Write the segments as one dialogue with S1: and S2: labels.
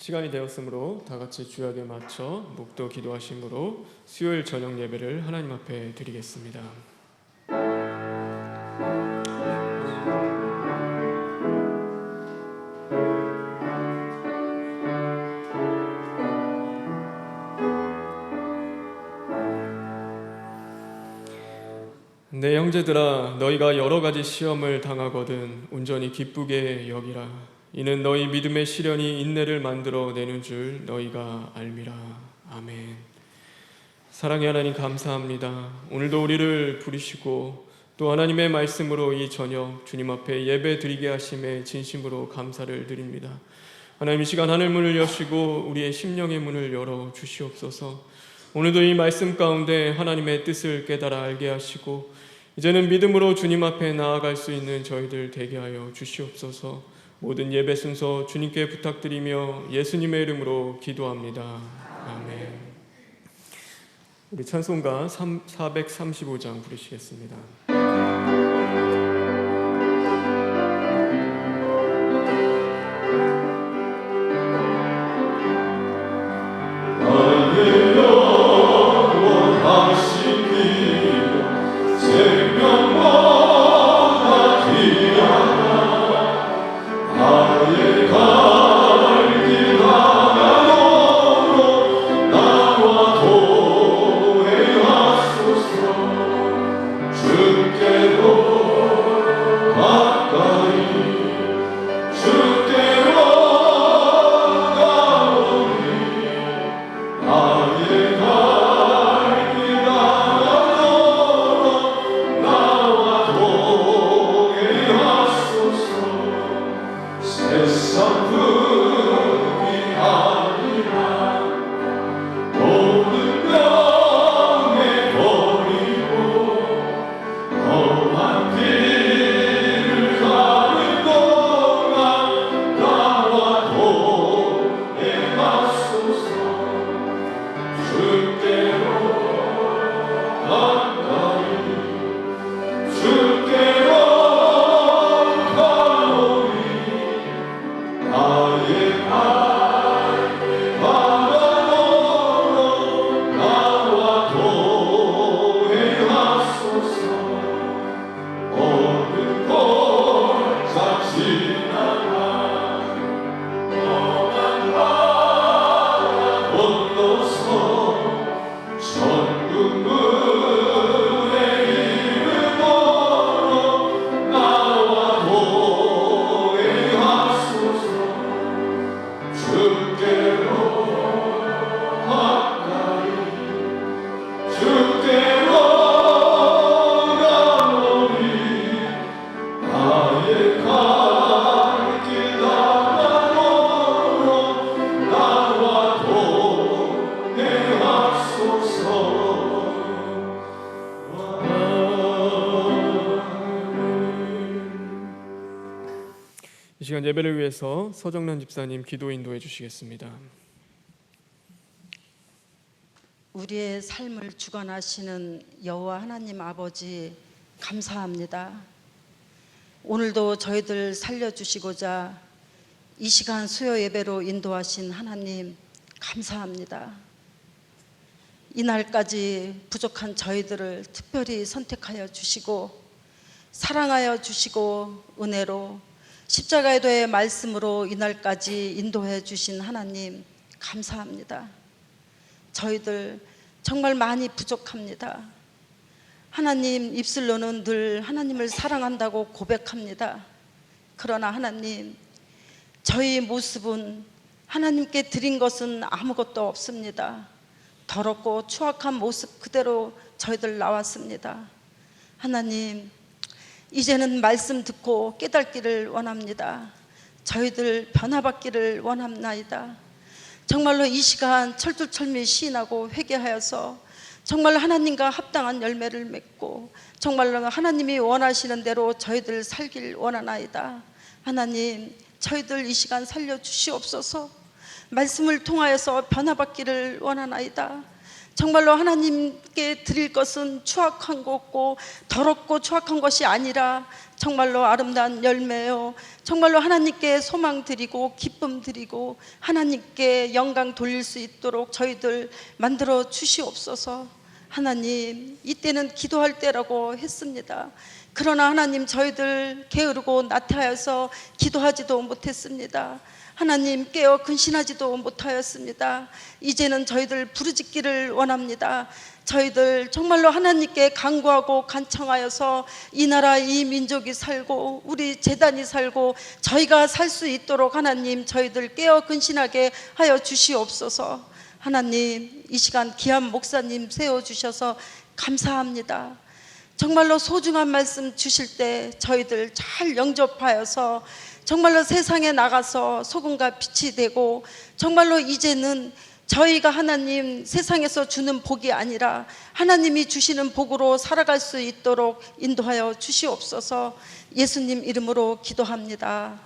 S1: 시간이 되었으므로 다 같이 주약에 맞춰 목도 기도하심으로 수요일 저녁 예배를 하나님 앞에 드리겠습니다. 내 형제들아, 너희가 여러 가지 시험을 당하거든 온전히 기쁘게 여기라. 이는 너희 믿음의 시련이 인내를 만들어 내는 줄 너희가 알미라. 아멘. 사랑의 하나님, 감사합니다. 오늘도 우리를 부르시고 또 하나님의 말씀으로 이 저녁 주님 앞에 예배 드리게 하심에 진심으로 감사를 드립니다. 하나님, 이 시간 하늘 문을 여시고 우리의 심령의 문을 열어 주시옵소서. 오늘도 이 말씀 가운데 하나님의 뜻을 깨달아 알게 하시고 이제는 믿음으로 주님 앞에 나아갈 수 있는 저희들 되게 하여 주시옵소서. 모든 예배 순서 주님께 부탁드리며 예수님의 이름으로 기도합니다. 아멘. 우리 찬송가 435장 부르시겠습니다. 이 시간 예배를 위해서 서정란 집사님 기도 인도해 주시겠습니다.
S2: 우리의 삶을 주관하시는 여호와 하나님 아버지, 감사합니다. 오늘도 저희들 살려주시고자 이 시간 수요 예배로 인도하신 하나님, 감사합니다. 이날까지 부족한 저희들을 특별히 선택하여 주시고 사랑하여 주시고 은혜로 십자가의 도의 말씀으로 이날까지 인도해 주신 하나님, 감사합니다. 저희들 정말 많이 부족합니다. 하나님, 입술로는 늘 하나님을 사랑한다고 고백합니다. 그러나 하나님, 저희 모습은 하나님께 드린 것은 아무것도 없습니다. 더럽고 추악한 모습 그대로 저희들 나왔습니다. 하나님, 이제는 말씀 듣고 깨닫기를 원합니다. 저희들 변화받기를 원합나이다. 정말로 이 시간 철두철미 시인하고 회개하여서 정말 하나님과 합당한 열매를 맺고 정말로 하나님이 원하시는 대로 저희들 살길 원하나이다. 하나님, 저희들 이 시간 살려주시옵소서. 말씀을 통하여서 변화받기를 원하나이다. 정말로 하나님께 드릴 것은 추악한 거 없고 더럽고 추악한 것이 아니라 정말로 아름다운 열매요, 정말로 하나님께 소망 드리고 기쁨 드리고 하나님께 영광 돌릴 수 있도록 저희들 만들어 주시옵소서. 하나님, 이때는 기도할 때라고 했습니다. 그러나 하나님, 저희들 게으르고 나태하여서 기도하지도 못했습니다. 하나님, 깨어 근신하지도 못하였습니다. 이제는 저희들 부르짖기를 원합니다. 저희들 정말로 하나님께 간구하고 간청하여서 이 나라 이 민족이 살고 우리 재단이 살고 저희가 살 수 있도록 하나님, 저희들 깨어 근신하게 하여 주시옵소서. 하나님, 이 시간 귀한 목사님 세워주셔서 감사합니다. 정말로 소중한 말씀 주실 때 저희들 잘 영접하여서 정말로 세상에 나가서 소금과 빛이 되고, 정말로 이제는 저희가 하나님 세상에서 주는 복이 아니라 하나님이 주시는 복으로 살아갈 수 있도록 인도하여 주시옵소서. 예수님 이름으로 기도합니다.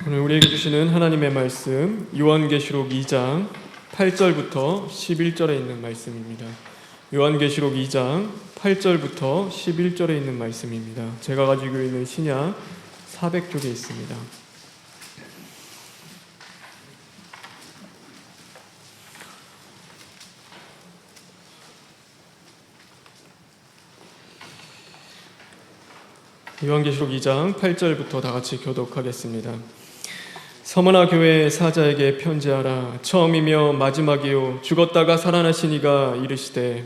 S1: 오늘 우리에게 주시는 하나님의 말씀, 요한계시록 2장 8절부터 11절에 있는 말씀입니다. 요한계시록 2장 8절부터 11절에 있는 말씀입니다. 제가 가지고 있는 신약 400쪽에 있습니다. 요한계시록 2장 8절부터 다 같이 교독하겠습니다. 서머나 교회의 사자에게 편지하라. 처음이며 마지막이요 죽었다가 살아나신 이가 이르시되,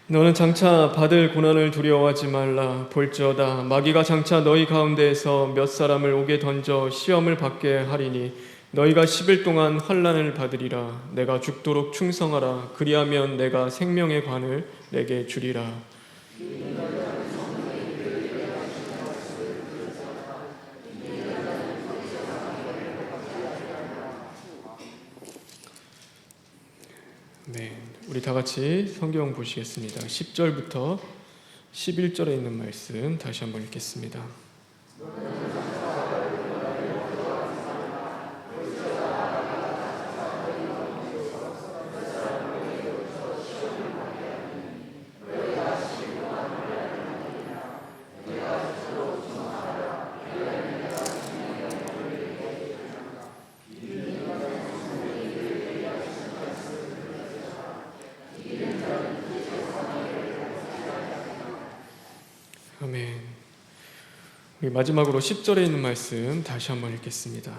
S1: 너는 장차 받을 고난을 두려워하지 말라. 볼지어다 마귀가 장차 너희 가운데에서 몇 사람을 옥에 던져 시험을 받게 하리니 너희가 10일 동안 환난을 받으리라. 내가 죽도록 충성하라. 그리하면 내가 생명의 관을 내게 주리라. 네, 우리 다 같이 성경 보시겠습니다. 10절부터 11절에 있는 말씀 다시 한번 읽겠습니다. 아멘. 우리 마지막으로 10절에 있는 말씀 다시 한번 읽겠습니다.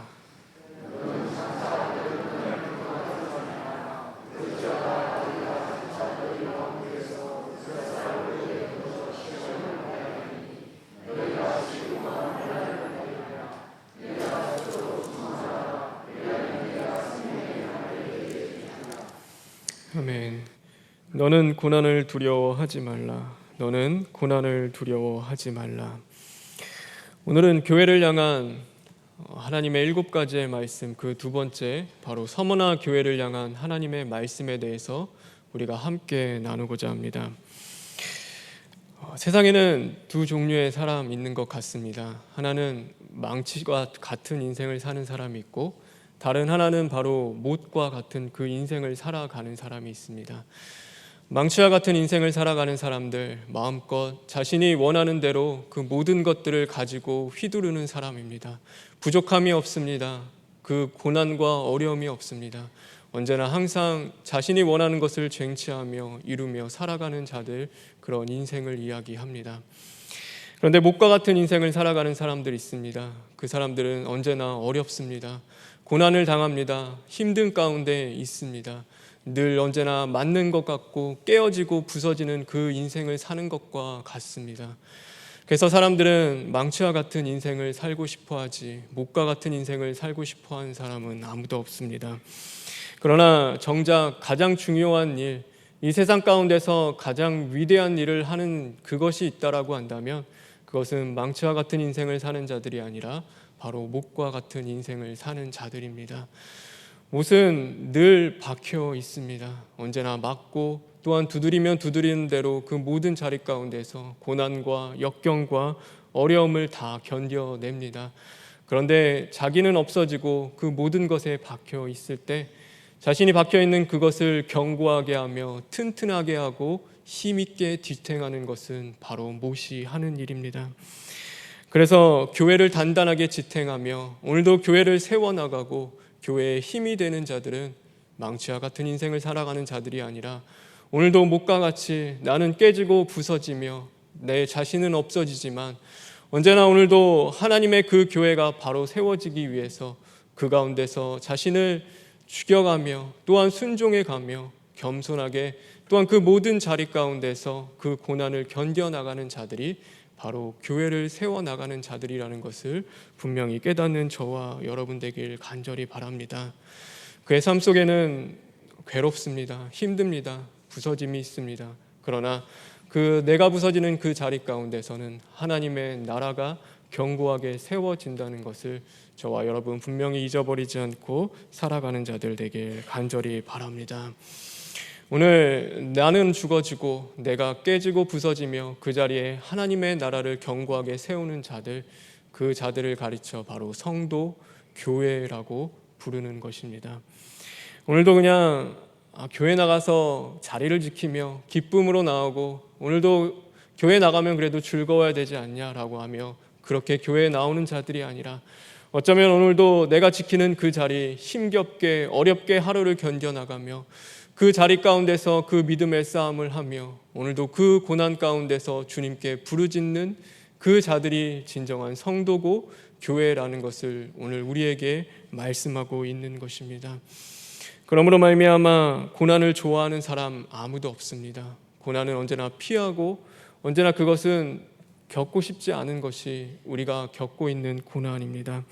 S1: 아멘. 너는 고난을 두려워하지 말라. 너는 고난을 두려워하지 말라. 오늘은 교회를 향한 하나님의 7가지의 말씀, 그 두 번째 바로 서머나 교회를 향한 하나님의 말씀에 대해서 우리가 함께 나누고자 합니다. 세상에는 두 종류의 사람 있는 것 같습니다. 하나는 망치와 같은 인생을 사는 사람이 있고, 다른 하나는 바로 못과 같은 그 인생을 살아가는 사람이 있습니다. 망치와 같은 인생을 살아가는 사람들, 마음껏 자신이 원하는 대로 그 모든 것들을 가지고 휘두르는 사람입니다. 부족함이 없습니다. 그 고난과 어려움이 없습니다. 언제나 항상 자신이 원하는 것을 쟁취하며 이루며 살아가는 자들, 그런 인생을 이야기합니다. 그런데 못과 같은 인생을 살아가는 사람들이 있습니다. 그 사람들은 언제나 어렵습니다. 고난을 당합니다. 힘든 가운데 있습니다. 늘 언제나 맞는 것 같고 깨어지고 부서지는 그 인생을 사는 것과 같습니다. 그래서 사람들은 망치와 같은 인생을 살고 싶어하지 못과 같은 인생을 살고 싶어하는 사람은 아무도 없습니다. 그러나 정작 가장 중요한 일, 이 세상 가운데서 가장 위대한 일을 하는 그것이 있다라고 한다면 그것은 망치와 같은 인생을 사는 자들이 아니라 바로 못과 같은 인생을 사는 자들입니다. 못은 늘 박혀 있습니다. 언제나 맞고 또한 두드리면 두드리는 대로 그 모든 자리 가운데서 고난과 역경과 어려움을 다 견뎌냅니다. 그런데 자기는 없어지고 그 모든 것에 박혀 있을 때 자신이 박혀 있는 그것을 견고하게 하며 튼튼하게 하고 힘있게 지탱하는 것은 바로 못이 하는 일입니다. 그래서 교회를 단단하게 지탱하며 오늘도 교회를 세워나가고 교회에 힘이 되는 자들은 망치와 같은 인생을 살아가는 자들이 아니라 오늘도 못과 같이 나는 깨지고 부서지며 내 자신은 없어지지만 언제나 오늘도 하나님의 그 교회가 바로 세워지기 위해서 그 가운데서 자신을 죽여가며 또한 순종해가며 겸손하게 또한 그 모든 자리 가운데서 그 고난을 견뎌나가는 자들이 바로 교회를 세워나가는 자들이라는 것을 분명히 깨닫는 저와 여러분 되길 간절히 바랍니다. 그의 삶 속에는 괴롭습니다. 힘듭니다. 부서짐이 있습니다. 그러나 그 내가 부서지는 그 자리 가운데서는 하나님의 나라가 견고하게 세워진다는 것을 저와 여러분 분명히 잊어버리지 않고 살아가는 자들 되길 간절히 바랍니다. 오늘 나는 죽어지고 내가 깨지고 부서지며 그 자리에 하나님의 나라를 견고하게 세우는 자들, 그 자들을 가르쳐 바로 성도, 교회라고 부르는 것입니다. 오늘도 그냥 교회 나가서 자리를 지키며 기쁨으로 나오고 오늘도 교회 나가면 그래도 즐거워야 되지 않냐라고 하며 그렇게 교회에 나오는 자들이 아니라 어쩌면 오늘도 내가 지키는 그 자리 힘겹게 어렵게 하루를 견뎌나가며 그 자리 가운데서 그 믿음의 싸움을 하며 오늘도 그 고난 가운데서 주님께 부르짖는 그 자들이 진정한 성도고 교회라는 것을 오늘 우리에게 말씀하고 있는 것입니다. 그러므로 말미암아 고난을 좋아하는 사람 아무도 없습니다. 고난은 언제나 피하고 언제나 그것은 겪고 싶지 않은 것이 우리가 겪고 있는 고난입니다.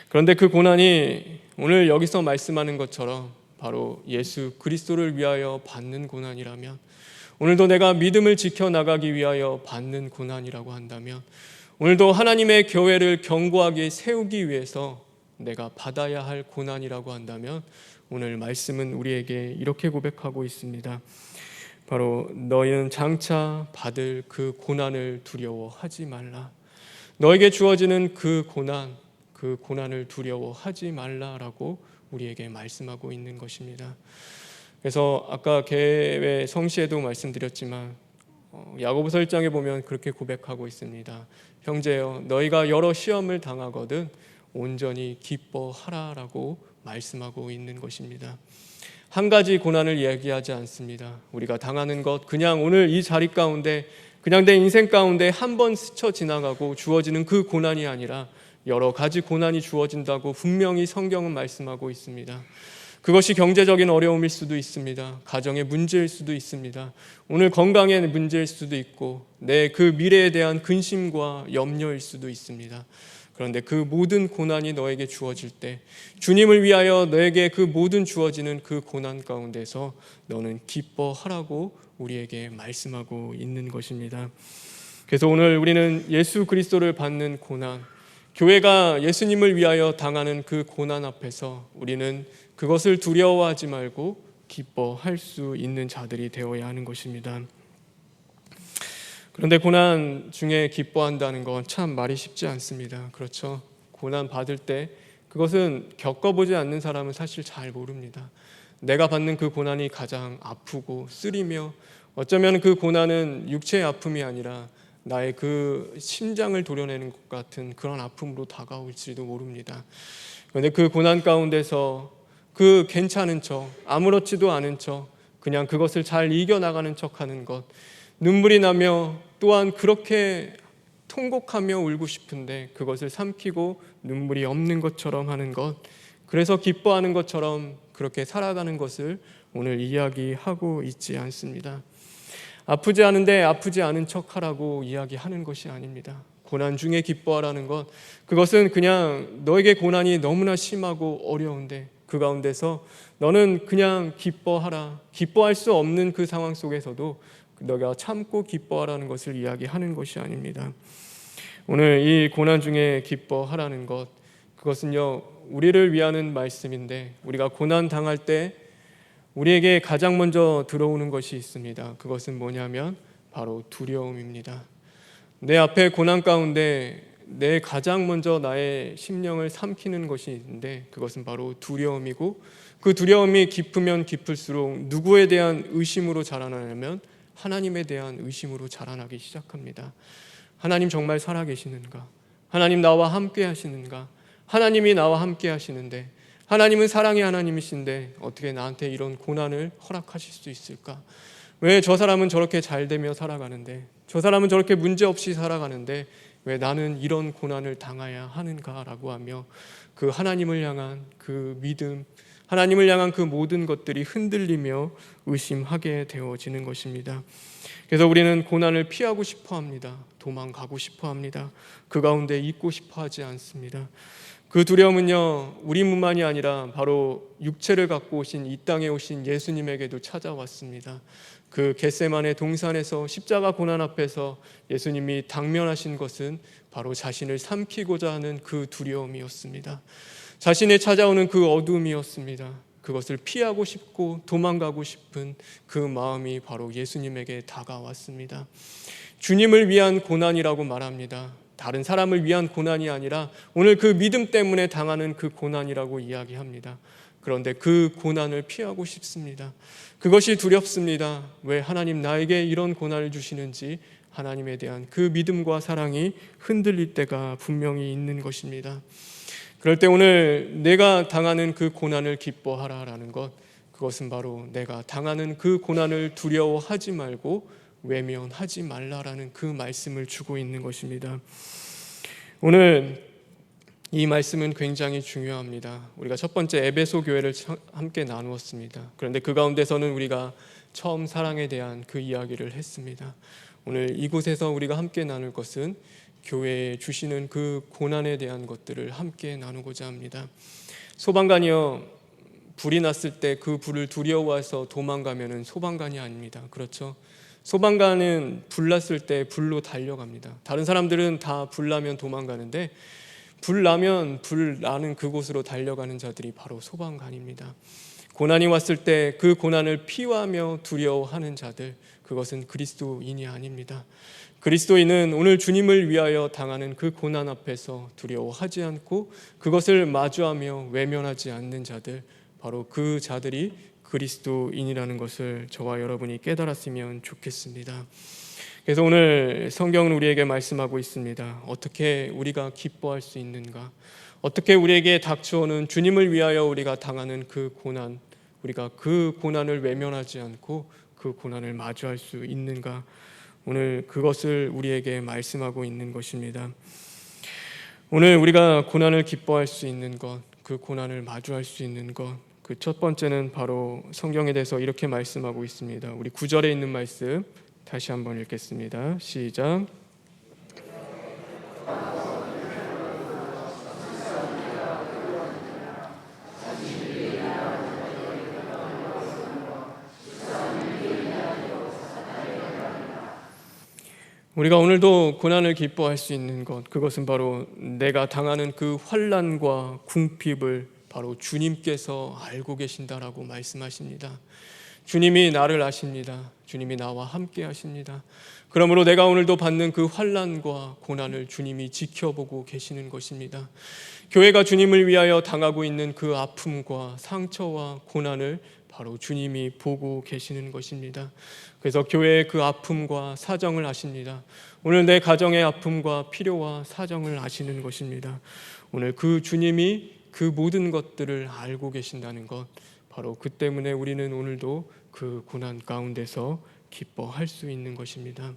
S1: 그런데 그 고난이 오늘 여기서 말씀하는 것처럼 바로 예수 그리스도를 위하여 받는 고난이라면 오늘도 내가 믿음을 지켜나가기 위하여 받는 고난이라고 한다면 오늘도 하나님의 교회를 견고하게 세우기 위해서 내가 받아야 할 고난이라고 한다면 오늘 말씀은 우리에게 이렇게 고백하고 있습니다. 바로 너희는 장차 받을 그 고난을 두려워하지 말라. 너에게 주어지는 그 고난을 두려워하지 말라라고 우리에게 말씀하고 있는 것입니다. 그래서 아까 개회 성시에도 말씀드렸지만 야고보서 1장에 보면 그렇게 고백하고 있습니다. 형제여 너희가 여러 시험을 당하거든 온전히 기뻐하라라고 말씀하고 있는 것입니다. 한 가지 고난을 이야기하지 않습니다. 우리가 당하는 것 그냥 오늘 이 자리 가운데 그냥 내 인생 가운데 한 번 스쳐 지나가고 주어지는 그 고난이 아니라 여러 가지 고난이 주어진다고 분명히 성경은 말씀하고 있습니다. 그것이 경제적인 어려움일 수도 있습니다. 가정의 문제일 수도 있습니다. 오늘 건강의 문제일 수도 있고 내 그 미래에 대한 근심과 염려일 수도 있습니다. 그런데 그 모든 고난이 너에게 주어질 때 주님을 위하여 너에게 그 모든 주어지는 그 고난 가운데서 너는 기뻐하라고 우리에게 말씀하고 있는 것입니다. 그래서 오늘 우리는 예수 그리스도를 받는 고난, 교회가 예수님을 위하여 당하는 그 고난 앞에서 우리는 그것을 두려워하지 말고 기뻐할 수 있는 자들이 되어야 하는 것입니다. 그런데 고난 중에 기뻐한다는 건 참 말이 쉽지 않습니다. 그렇죠? 고난 받을 때 그것은 겪어보지 않는 사람은 사실 잘 모릅니다. 내가 받는 그 고난이 가장 아프고 쓰리며 어쩌면 그 고난은 육체의 아픔이 아니라 나의 그 심장을 도려내는 것 같은 그런 아픔으로 다가올지도 모릅니다. 그런데 그 고난 가운데서 그 괜찮은 척, 아무렇지도 않은 척, 그냥 그것을 잘 이겨나가는 척하는 것, 눈물이 나며 또한 그렇게 통곡하며 울고 싶은데 그것을 삼키고 눈물이 없는 것처럼 하는 것, 그래서 기뻐하는 것처럼 그렇게 살아가는 것을 오늘 이야기하고 있지 않습니다. 아프지 않은데 아프지 않은 척하라고 이야기하는 것이 아닙니다. 고난 중에 기뻐하라는 것, 그것은 그냥 너에게 고난이 너무나 심하고 어려운데 그 가운데서 너는 그냥 기뻐하라, 기뻐할 수 없는 그 상황 속에서도 너가 참고 기뻐하라는 것을 이야기하는 것이 아닙니다. 오늘 이 고난 중에 기뻐하라는 것, 그것은요 우리를 위하는 말씀인데, 우리가 고난 당할 때 우리에게 가장 먼저 들어오는 것이 있습니다. 그것은 뭐냐면 바로 두려움입니다. 내 앞에 고난 가운데 내 가장 먼저 나의 심령을 삼키는 것이 있는데, 그것은 바로 두려움이고, 그 두려움이 깊으면 깊을수록 누구에 대한 의심으로 자라나냐면 하나님에 대한 의심으로 자라나기 시작합니다. 하나님 정말 살아계시는가? 하나님 나와 함께 하시는가? 하나님이 나와 함께 하시는데, 하나님은 사랑의 하나님이신데 어떻게 나한테 이런 고난을 허락하실 수 있을까? 왜 저 사람은 저렇게 잘 되며 살아가는데, 저 사람은 저렇게 문제없이 살아가는데 왜 나는 이런 고난을 당해야 하는가라고 하며 그 하나님을 향한 그 믿음, 하나님을 향한 그 모든 것들이 흔들리며 의심하게 되어지는 것입니다. 그래서 우리는 고난을 피하고 싶어 합니다. 도망가고 싶어 합니다. 그 가운데 있고 싶어 하지 않습니다. 그 두려움은요 우리뿐만이 아니라 바로 육체를 갖고 오신 이 땅에 오신 예수님에게도 찾아왔습니다. 그 겟세마네 동산에서 십자가 고난 앞에서 예수님이 당면하신 것은 바로 자신을 삼키고자 하는 그 두려움이었습니다. 자신에 찾아오는 그 어둠이었습니다. 그것을 피하고 싶고 도망가고 싶은 그 마음이 바로 예수님에게 다가왔습니다. 주님을 위한 고난이라고 말합니다. 다른 사람을 위한 고난이 아니라 오늘 그 믿음 때문에 당하는 그 고난이라고 이야기합니다. 그런데 그 고난을 피하고 싶습니다. 그것이 두렵습니다. 왜 하나님 나에게 이런 고난을 주시는지 하나님에 대한 그 믿음과 사랑이 흔들릴 때가 분명히 있는 것입니다. 그럴 때 오늘 내가 당하는 그 고난을 기뻐하라라는 것, 그것은 바로 내가 당하는 그 고난을 두려워하지 말고 외면하지 말라라는 그 말씀을 주고 있는 것입니다. 오늘 이 말씀은 굉장히 중요합니다. 우리가 첫 번째 에베소 교회를 함께 나누었습니다. 그런데 그 가운데서는 우리가 처음 사랑에 대한 그 이야기를 했습니다. 오늘 이곳에서 우리가 함께 나눌 것은 교회에 주시는 그 고난에 대한 것들을 함께 나누고자 합니다. 소방관이요, 불이 났을 때 그 불을 두려워해서 도망가면은 소방관이 아닙니다. 그렇죠? 소방관은 불 났을 때 불로 달려갑니다. 다른 사람들은 다 불 나면 도망가는데 불 나면 불 나는 그곳으로 달려가는 자들이 바로 소방관입니다. 고난이 왔을 때 그 고난을 피하며 두려워하는 자들, 그것은 그리스도인이 아닙니다. 그리스도인은 오늘 주님을 위하여 당하는 그 고난 앞에서 두려워하지 않고 그것을 마주하며 외면하지 않는 자들, 바로 그 자들이 그리스도인이라는 것을 저와 여러분이 깨달았으면 좋겠습니다. 그래서 오늘 성경은 우리에게 말씀하고 있습니다. 어떻게 우리가 기뻐할 수 있는가? 어떻게 우리에게 닥쳐오는 주님을 위하여 우리가 당하는 그 고난, 우리가 그 고난을 외면하지 않고 그 고난을 마주할 수 있는가? 오늘 그것을 우리에게 말씀하고 있는 것입니다. 오늘 우리가 고난을 기뻐할 수 있는 것, 그 고난을 마주할 수 있는 것, 그 첫 번째는 바로 성경에 대해서 이렇게 말씀하고 있습니다. 우리 9절에 있는 말씀 다시 한번 읽겠습니다. 시작. 우리가 오늘도 고난을 기뻐할 수 있는 것, 그것은 바로 내가 당하는 그 환난과 궁핍을 바로 주님께서 알고 계신다라고 말씀하십니다. 주님이 나를 아십니다. 주님이 나와 함께 하십니다. 그러므로 내가 오늘도 받는 그 환난과 고난을 주님이 지켜보고 계시는 것입니다. 교회가 주님을 위하여 당하고 있는 그 아픔과 상처와 고난을 바로 주님이 보고 계시는 것입니다. 그래서 교회의 그 아픔과 사정을 아십니다. 오늘 내 가정의 아픔과 필요와 사정을 아시는 것입니다. 오늘 그 주님이 그 모든 것들을 알고 계신다는 것, 바로 그 때문에 우리는 오늘도 그 고난 가운데서 기뻐할 수 있는 것입니다.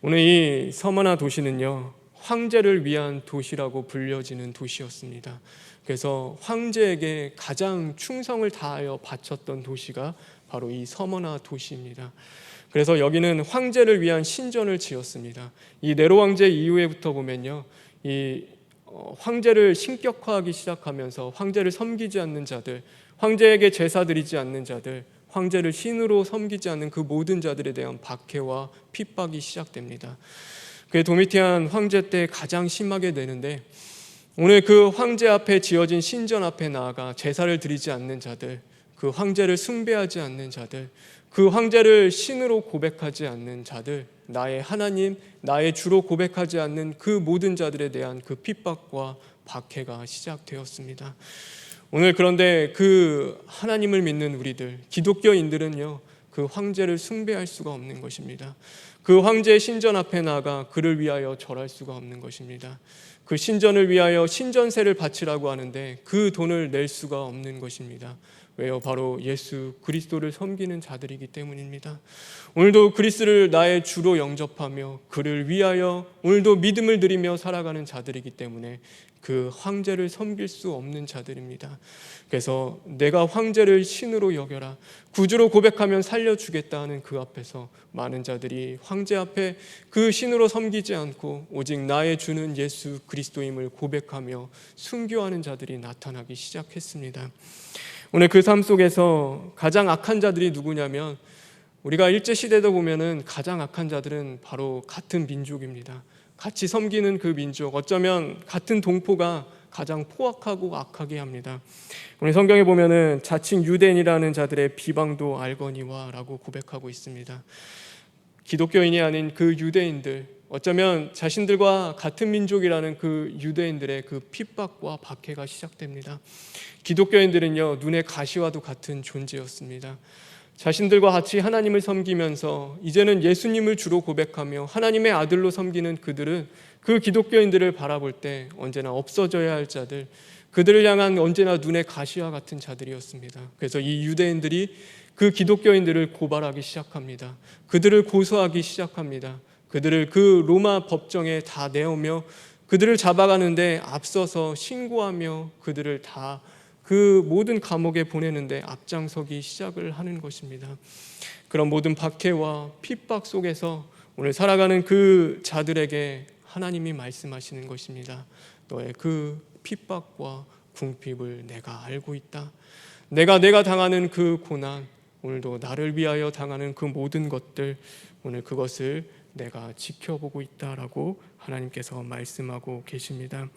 S1: 오늘 이 서머나 도시는요, 황제를 위한 도시라고 불려지는 도시였습니다. 그래서 황제에게 가장 충성을 다하여 바쳤던 도시가 바로 이 서머나 도시입니다. 그래서 여기는 황제를 위한 신전을 지었습니다. 이 네로 황제 이후에부터 보면요, 이 황제를 신격화하기 시작하면서 황제를 섬기지 않는 자들, 황제에게 제사 드리지 않는 자들, 황제를 신으로 섬기지 않는 그 모든 자들에 대한 박해와 핍박이 시작됩니다. 그게 도미티안 황제 때 가장 심하게 되는데, 오늘 그 황제 앞에 지어진 신전 앞에 나아가 제사를 드리지 않는 자들, 그 황제를 숭배하지 않는 자들, 그 황제를 신으로 고백하지 않는 자들, 나의 하나님, 나의 주로 고백하지 않는 그 모든 자들에 대한 그 핍박과 박해가 시작되었습니다. 오늘 그런데 그 하나님을 믿는 우리들, 기독교인들은요, 그 황제를 숭배할 수가 없는 것입니다. 그 황제의 신전 앞에 나가 그를 위하여 절할 수가 없는 것입니다. 그 신전을 위하여 신전세를 바치라고 하는데 그 돈을 낼 수가 없는 것입니다. 왜요? 바로 예수 그리스도를 섬기는 자들이기 때문입니다. 오늘도 그리스도를 나의 주로 영접하며 그를 위하여 오늘도 믿음을 드리며 살아가는 자들이기 때문에 그 황제를 섬길 수 없는 자들입니다. 그래서 내가 황제를 신으로 여겨라, 구주로 고백하면 살려주겠다 하는 그 앞에서 많은 자들이 황제 앞에 그 신으로 섬기지 않고 오직 나의 주는 예수 그리스도임을 고백하며 순교하는 자들이 나타나기 시작했습니다. 오늘 그 삶 속에서 가장 악한 자들이 누구냐면, 우리가 일제시대도 보면은 가장 악한 자들은 바로 같은 민족입니다. 같이 섬기는 그 민족, 어쩌면 같은 동포가 가장 포악하고 악하게 합니다. 오늘 성경에 보면은 자칭 유대인이라는 자들의 비방도 알거니와 라고 고백하고 있습니다. 기독교인이 아닌 그 유대인들, 어쩌면 자신들과 같은 민족이라는 그 유대인들의 그 핍박과 박해가 시작됩니다. 기독교인들은요, 눈의 가시와도 같은 존재였습니다. 자신들과 같이 하나님을 섬기면서 이제는 예수님을 주로 고백하며 하나님의 아들로 섬기는 그들은 그 기독교인들을 바라볼 때 언제나 없어져야 할 자들, 그들을 향한 언제나 눈의 가시와 같은 자들이었습니다. 그래서 이 유대인들이 그 기독교인들을 고발하기 시작합니다. 그들을 고소하기 시작합니다. 그들을 그 로마 법정에 다 내오며 그들을 잡아가는데 앞서서 신고하며 그들을 다 그 모든 감옥에 보내는데 앞장서기 시작을 하는 것입니다. 그런 모든 박해와 핍박 속에서 오늘 살아가는 그 자들에게 하나님이 말씀하시는 것입니다. 너의 그 핍박과 궁핍을 내가 알고 있다. 내가 당하는 그 고난, 오늘도 나를 위하여 당하는 그 모든 것들, 오늘 그것을 내가 지켜보고 있다라고 하나님께서 말씀하고 계십니다.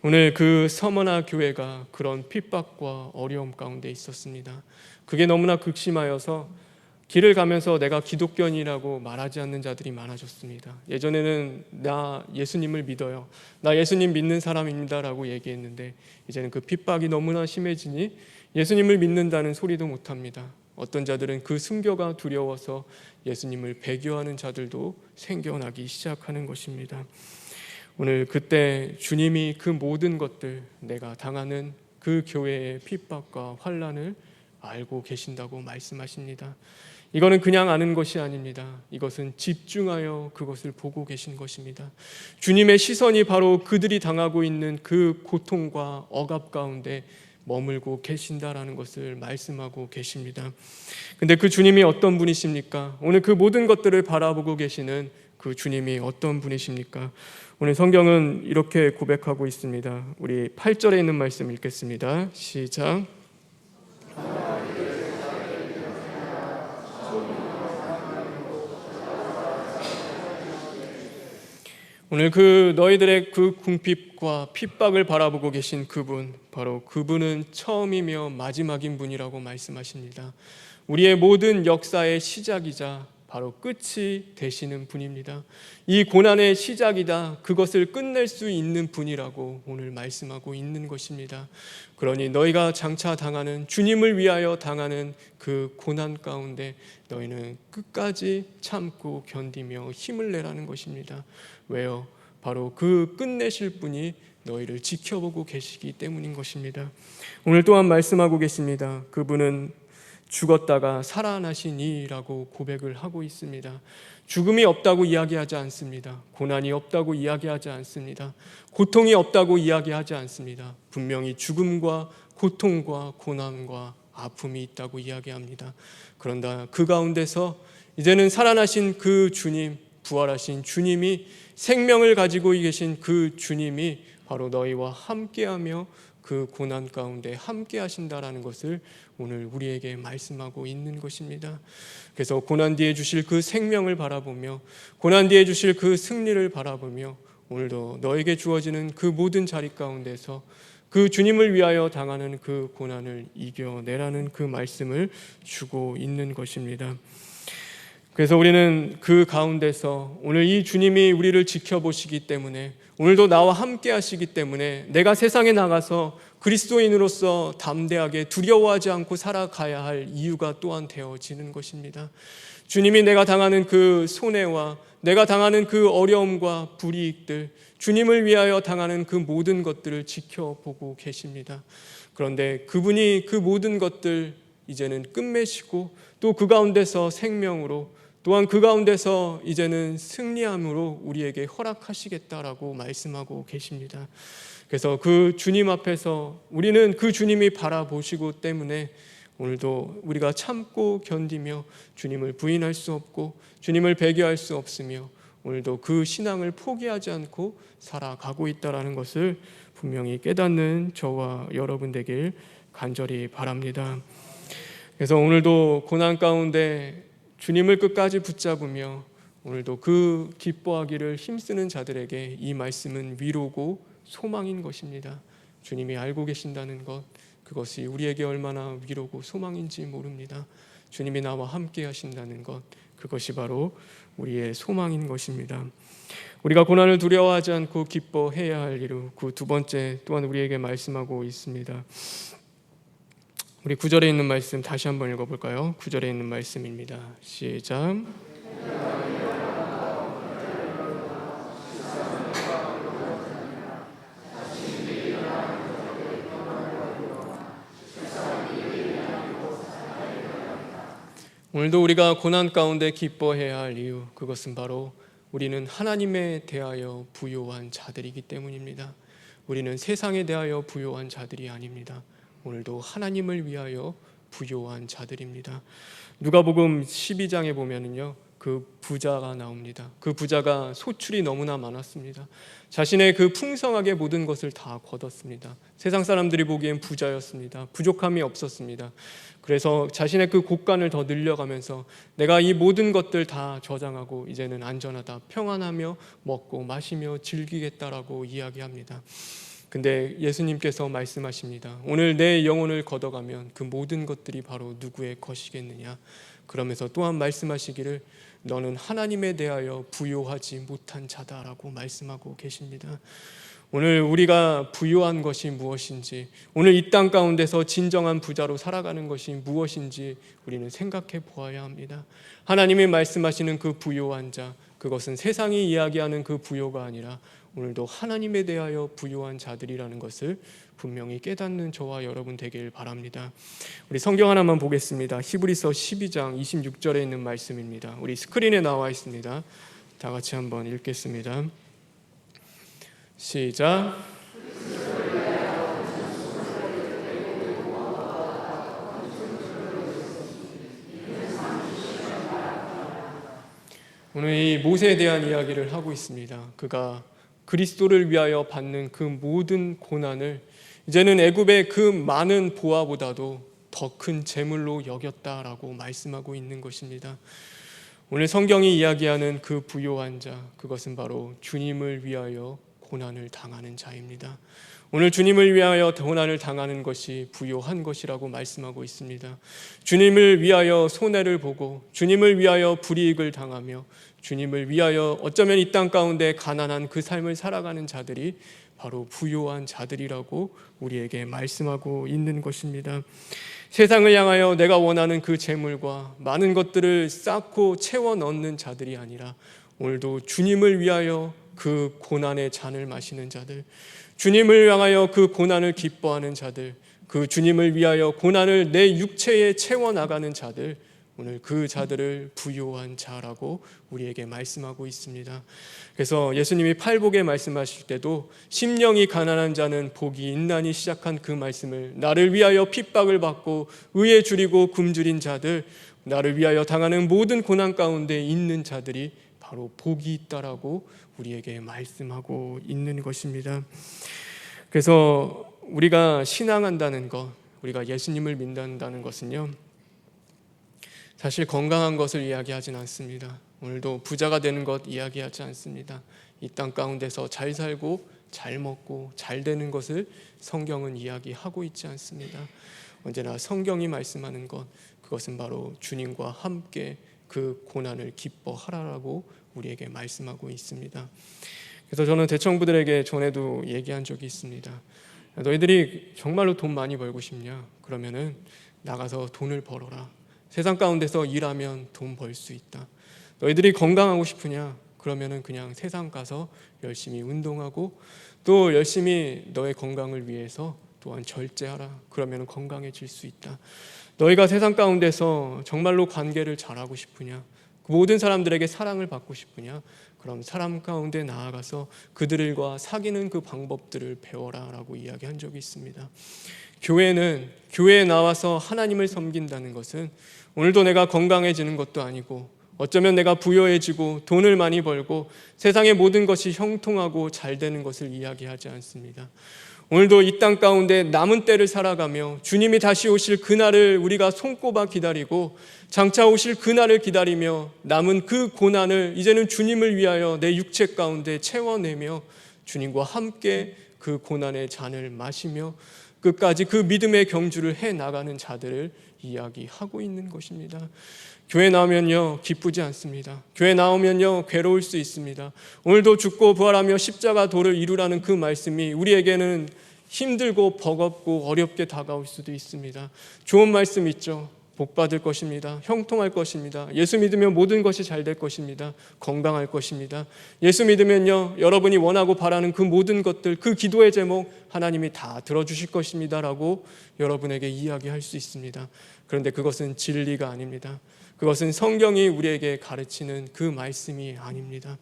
S1: 오늘 그 서머나 교회가 그런 핍박과 어려움 가운데 있었습니다. 그게 너무나 극심하여서 길을 가면서 내가 기독교인이라고 말하지 않는 자들이 많아졌습니다. 예전에는 나 예수님을 믿어요, 나 예수님 믿는 사람입니다 라고 얘기했는데 이제는 그 핍박이 너무나 심해지니 예수님을 믿는다는 소리도 못합니다. 어떤 자들은 그 순교가 두려워서 예수님을 배교하는 자들도 생겨나기 시작하는 것입니다. 오늘 그때 주님이 그 모든 것들, 내가 당하는 그 교회의 핍박과 환난을 알고 계신다고 말씀하십니다. 이거는 그냥 아는 것이 아닙니다. 이것은 집중하여 그것을 보고 계신 것입니다. 주님의 시선이 바로 그들이 당하고 있는 그 고통과 억압 가운데 머물고 계신다라는 것을 말씀하고 계십니다. 근데 그 주님이 어떤 분이십니까? 오늘 그 모든 것들을 바라보고 계시는 그 주님이 어떤 분이십니까? 오늘 성경은 이렇게 고백하고 있습니다. 우리 8절에 있는 말씀 읽겠습니다. 시작. 오늘 그 너희들의 그 궁핍과 핍박을 바라보고 계신 그분, 바로 그분은 처음이며 마지막인 분이라고 말씀하십니다. 우리의 모든 역사의 시작이자 바로 끝이 되시는 분입니다. 이 고난의 시작이다, 그것을 끝낼 수 있는 분이라고 오늘 말씀하고 있는 것입니다. 그러니 너희가 장차 당하는, 주님을 위하여 당하는 그 고난 가운데 너희는 끝까지 참고 견디며 힘을 내라는 것입니다. 왜요? 바로 그 끝내실 분이 너희를 지켜보고 계시기 때문인 것입니다. 오늘 또한 말씀하고 계십니다. 그분은 죽었다가 살아나시니라고 고백을 하고 있습니다. 죽음이 없다고 이야기하지 않습니다. 고난이 없다고 이야기하지 않습니다. 고통이 없다고 이야기하지 않습니다. 분명히 죽음과 고통과 고난과 아픔이 있다고 이야기합니다. 그런다 그 가운데서 이제는 살아나신 그 주님, 부활하신 주님이, 생명을 가지고 계신 그 주님이 바로 너희와 함께하며 그 고난 가운데 함께 하신다라는 것을 오늘 우리에게 말씀하고 있는 것입니다. 그래서 고난 뒤에 주실 그 생명을 바라보며 고난 뒤에 주실 그 승리를 바라보며 오늘도 너에게 주어지는 그 모든 자리 가운데서 그 주님을 위하여 당하는 그 고난을 이겨내라는 그 말씀을 주고 있는 것입니다. 그래서 우리는 그 가운데서 오늘 이 주님이 우리를 지켜보시기 때문에 오늘도 나와 함께 하시기 때문에 내가 세상에 나가서 그리스도인으로서 담대하게 두려워하지 않고 살아가야 할 이유가 또한 되어지는 것입니다. 주님이 내가 당하는 그 손해와 내가 당하는 그 어려움과 불이익들, 주님을 위하여 당하는 그 모든 것들을 지켜보고 계십니다. 그런데 그분이 그 모든 것들 이제는 끝맺으시고 또 그 가운데서 생명으로 또한 그 가운데서 이제는 승리함으로 우리에게 허락하시겠다라고 말씀하고 계십니다. 그래서 그 주님 앞에서 우리는 그 주님이 바라보시고 때문에 오늘도 우리가 참고 견디며 주님을 부인할 수 없고 주님을 배교할 수 없으며 오늘도 그 신앙을 포기하지 않고 살아가고 있다는 것을 분명히 깨닫는 저와 여러분 되길 간절히 바랍니다. 그래서 오늘도 고난 가운데 주님을 끝까지 붙잡으며 오늘도 그 기뻐하기를 힘쓰는 자들에게 이 말씀은 위로고 소망인 것입니다. 주님이 알고 계신다는 것, 그것이 우리에게 얼마나 위로고 소망인지 모릅니다. 주님이 나와 함께 하신다는 것, 그것이 바로 우리의 소망인 것입니다. 우리가 고난을 두려워하지 않고 기뻐해야 할 이유, 그 두 번째 또한 우리에게 말씀하고 있습니다. 우리 9절에 있는 말씀 다시 한번 읽어볼까요? 9절에 있는 말씀입니다. 시작. 오늘도 우리가 고난 가운데 기뻐해야 할 이유, 그것은 바로 우리는 하나님에 대하여 부요한 자들이기 때문입니다. 우리는 세상에 대하여 부요한 자들이 아닙니다. 오늘도 하나님을 위하여 부요한 자들입니다. 누가복음 12장에 보면은요, 그 부자가 나옵니다. 그 부자가 소출이 너무나 많았습니다. 자신의 그 풍성하게 모든 것을 다 거뒀습니다. 세상 사람들이 보기엔 부자였습니다. 부족함이 없었습니다. 그래서 자신의 그 곳간을 더 늘려가면서 내가 이 모든 것들 다 저장하고 이제는 안전하다, 평안하며 먹고 마시며 즐기겠다라고 이야기합니다. 근데 예수님께서 말씀하십니다. 오늘 내 영혼을 걷어가면 그 모든 것들이 바로 누구의 것이겠느냐. 그러면서 또한 말씀하시기를 너는 하나님에 대하여 부요하지 못한 자다라고 말씀하고 계십니다. 오늘 우리가 부요한 것이 무엇인지, 오늘 이 땅 가운데서 진정한 부자로 살아가는 것이 무엇인지 우리는 생각해 보아야 합니다. 하나님이 말씀하시는 그 부요한 자, 그것은 세상이 이야기하는 그 부요가 아니라 오늘도 하나님에 대하여 부요한 자들이라는 것을 분명히 깨닫는 저와 여러분 되길 바랍니다. 우리 성경 하나만 보겠습니다. 히브리서 12장 26절에 있는 말씀입니다. 우리 스크린에 나와 있습니다. 다 같이 한번 읽겠습니다. 시작. 오늘 이 모세에 대한 이야기를 하고 있습니다. 그가 그리스도를 위하여 받는 그 모든 고난을 이제는 애굽의 그 많은 보화보다도 더 큰 재물로 여겼다라고 말씀하고 있는 것입니다. 오늘 성경이 이야기하는 그 부요한 자, 그것은 바로 주님을 위하여 고난을 당하는 자입니다. 오늘 주님을 위하여 고난을 당하는 것이 부요한 것이라고 말씀하고 있습니다. 주님을 위하여 손해를 보고 주님을 위하여 불이익을 당하며 주님을 위하여 어쩌면 이 땅 가운데 가난한 그 삶을 살아가는 자들이 바로 부요한 자들이라고 우리에게 말씀하고 있는 것입니다. 세상을 향하여 내가 원하는 그 재물과 많은 것들을 쌓고 채워 넣는 자들이 아니라 오늘도 주님을 위하여 그 고난의 잔을 마시는 자들, 주님을 향하여 그 고난을 기뻐하는 자들, 그 주님을 위하여 고난을 내 육체에 채워나가는 자들, 오늘 그 자들을 부요한 자라고 우리에게 말씀하고 있습니다. 그래서 예수님이 팔복에 말씀하실 때도 심령이 가난한 자는 복이 있나니 시작한 그 말씀을 나를 위하여 핍박을 받고 의에 줄이고 굶주린 자들, 나를 위하여 당하는 모든 고난 가운데 있는 자들이 바로 복이 있다라고 우리에게 말씀하고 있는 것입니다. 그래서 우리가 신앙한다는 것, 우리가 예수님을 믿는다는 것은요, 사실 건강한 것을 이야기하진 않습니다. 오늘도 부자가 되는 것 이야기하지 않습니다. 이 땅 가운데서 잘 살고 잘 먹고 잘 되는 것을 성경은 이야기하고 있지 않습니다. 언제나 성경이 말씀하는 것, 그것은 바로 주님과 함께 그 고난을 기뻐하라라고 우리에게 말씀하고 있습니다. 그래서 저는 대청부들에게 전에도 얘기한 적이 있습니다. 너희들이 정말로 돈 많이 벌고 싶냐? 그러면은 나가서 돈을 벌어라. 세상 가운데서 일하면 돈 벌 수 있다. 너희들이 건강하고 싶으냐? 그러면은 그냥 세상 가서 열심히 운동하고 또 열심히 너의 건강을 위해서 또한 절제하라. 그러면 건강해질 수 있다. 너희가 세상 가운데서 정말로 관계를 잘하고 싶으냐? 모든 사람들에게 사랑을 받고 싶으냐? 그럼 사람 가운데 나아가서 그들과 사귀는 그 방법들을 배워라 라고 이야기한 적이 있습니다. 교회에 나와서 하나님을 섬긴다는 것은 오늘도 내가 건강해지는 것도 아니고 어쩌면 내가 부유해지고 돈을 많이 벌고 세상의 모든 것이 형통하고 잘 되는 것을 이야기하지 않습니다. 오늘도 이 땅 가운데 남은 때를 살아가며 주님이 다시 오실 그날을 우리가 손꼽아 기다리고 장차 오실 그날을 기다리며 남은 그 고난을 이제는 주님을 위하여 내 육체 가운데 채워내며 주님과 함께 그 고난의 잔을 마시며 끝까지 그 믿음의 경주를 해나가는 자들을 이야기하고 있는 것입니다. 교회 나오면요 기쁘지 않습니다. 교회 나오면요 괴로울 수 있습니다. 오늘도 죽고 부활하며 십자가 도를 이루라는 그 말씀이 우리에게는 힘들고 버겁고 어렵게 다가올 수도 있습니다. 좋은 말씀 있죠. 복 받을 것입니다. 형통할 것입니다. 예수 믿으면 모든 것이 잘 될 것입니다. 건강할 것입니다. 예수 믿으면요 여러분이 원하고 바라는 그 모든 것들, 그 기도의 제목 하나님이 다 들어주실 것입니다 라고 여러분에게 이야기할 수 있습니다. 그런데 그것은 진리가 아닙니다. 그것은 성경이 우리에게 가르치는 그 말씀이 아닙니다.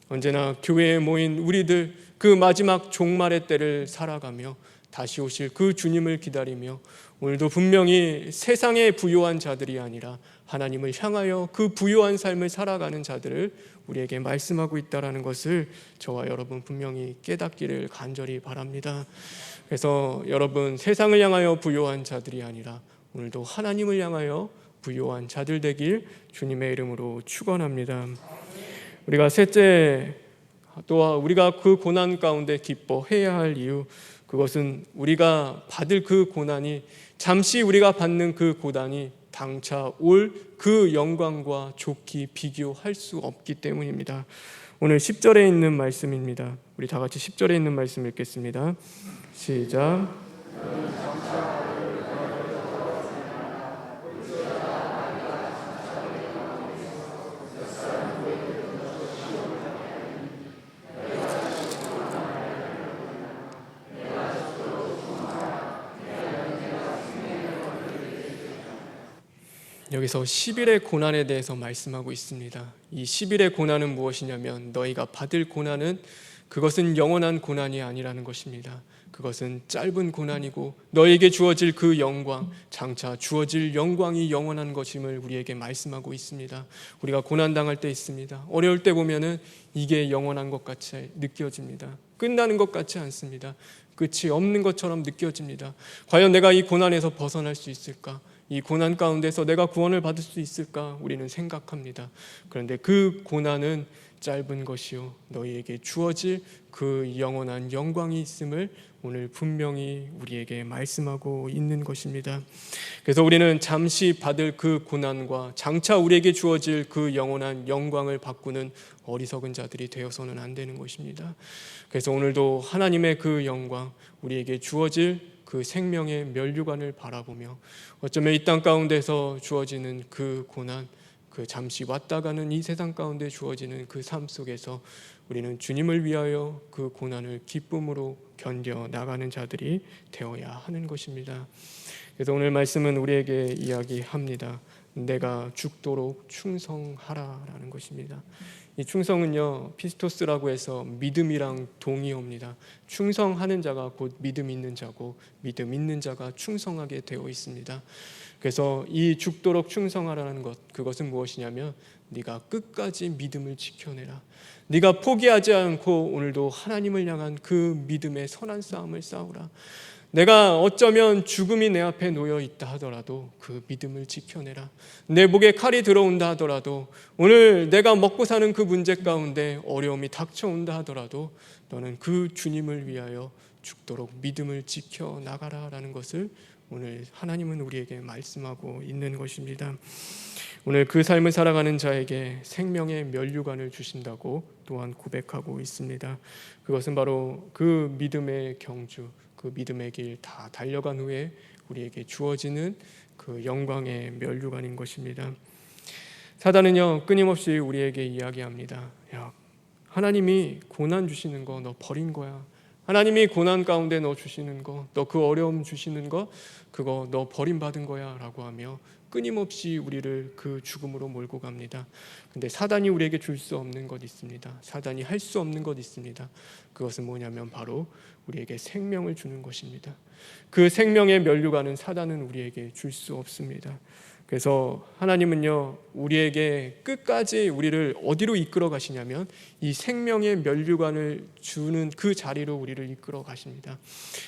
S1: 언제나 교회에 모인 우리들 그 마지막 종말의 때를 살아가며 다시 오실 그 주님을 기다리며 오늘도 분명히 세상의 부요한 자들이 아니라 하나님을 향하여 그 부요한 삶을 살아가는 자들을 우리에게 말씀하고 있다는 것을 저와 여러분 분명히 깨닫기를 간절히 바랍니다. 그래서 여러분 세상을 향하여 부요한 자들이 아니라 오늘도 하나님을 향하여 부요한 자들 되길 주님의 이름으로 축원합니다. 우리가 셋째, 또한 우리가 그 고난 가운데 기뻐해야 할 이유, 그것은 우리가 받을 그 고난이 잠시 우리가 받는 그 고난이 당차 올 그 영광과 좋게 비교할 수 없기 때문입니다. 오늘 10절에 있는 말씀입니다. 우리 다 같이 10절에 있는 말씀 읽겠습니다. 시작. 여기서 10일의 고난에 대해서 말씀하고 있습니다. 이 10일의 고난은 무엇이냐면 너희가 받을 고난은 그것은 영원한 고난이 아니라는 것입니다. 그것은 짧은 고난이고 너희에게 주어질 그 영광, 장차 주어질 영광이 영원한 것임을 우리에게 말씀하고 있습니다. 우리가 고난당할 때 있습니다. 어려울 때 보면은 이게 영원한 것 같이 느껴집니다. 끝나는 것 같지 않습니다. 끝이 없는 것처럼 느껴집니다. 과연 내가 이 고난에서 벗어날 수 있을까? 이 고난 가운데서 내가 구원을 받을 수 있을까? 우리는 생각합니다. 그런데 그 고난은 짧은 것이요 너희에게 주어질 그 영원한 영광이 있음을 오늘 분명히 우리에게 말씀하고 있는 것입니다. 그래서 우리는 잠시 받을 그 고난과 장차 우리에게 주어질 그 영원한 영광을 바꾸는 어리석은 자들이 되어서는 안 되는 것입니다. 그래서 오늘도 하나님의 그 영광, 우리에게 주어질 그 생명의 면류관을 바라보며 어쩌면 이 땅 가운데서 주어지는 그 고난, 그 잠시 왔다 가는 이 세상 가운데 주어지는 그 삶 속에서 우리는 주님을 위하여 그 고난을 기쁨으로 견뎌 나가는 자들이 되어야 하는 것입니다. 그래서 오늘 말씀은 우리에게 이야기합니다. 내가 죽도록 충성하라라는 것입니다. 이 충성은요 피스토스라고 해서 믿음이랑 동의어입니다. 충성하는 자가 곧 믿음 있는 자고 믿음 있는 자가 충성하게 되어 있습니다. 그래서 이 죽도록 충성하라는 것, 그것은 무엇이냐면 네가 끝까지 믿음을 지켜내라. 네가 포기하지 않고 오늘도 하나님을 향한 그 믿음의 선한 싸움을 싸우라. 내가 어쩌면 죽음이 내 앞에 놓여 있다 하더라도 그 믿음을 지켜내라. 내 목에 칼이 들어온다 하더라도, 오늘 내가 먹고 사는 그 문제 가운데 어려움이 닥쳐온다 하더라도 너는 그 주님을 위하여 죽도록 믿음을 지켜 나가라라는 것을 오늘 하나님은 우리에게 말씀하고 있는 것입니다. 오늘 그 삶을 살아가는 자에게 생명의 면류관을 주신다고 또한 고백하고 있습니다. 그것은 바로 그 믿음의 경주, 그 믿음의 길 다 달려간 후에 우리에게 주어지는 그 영광의 면류관인 것입니다. 사단은요, 끊임없이 우리에게 이야기합니다. 야, 하나님이 고난 주시는 거 너 버린 거야. 하나님이 고난 가운데 너 주시는 거, 너 그 어려움 주시는 거, 그거 너 버림받은 거야 라고 하며 끊임없이 우리를 그 죽음으로 몰고 갑니다. 근데 사단이 우리에게 줄 수 없는 것 있습니다. 사단이 할 수 없는 것 있습니다. 그것은 뭐냐면 바로 우리에게 생명을 주는 것입니다. 그 생명의 면류관은 사단은 우리에게 줄 수 없습니다. 그래서 하나님은요, 우리에게 끝까지 우리를 어디로 이끌어 가시냐면 이 생명의 면류관을 주는 그 자리로 우리를 이끌어 가십니다.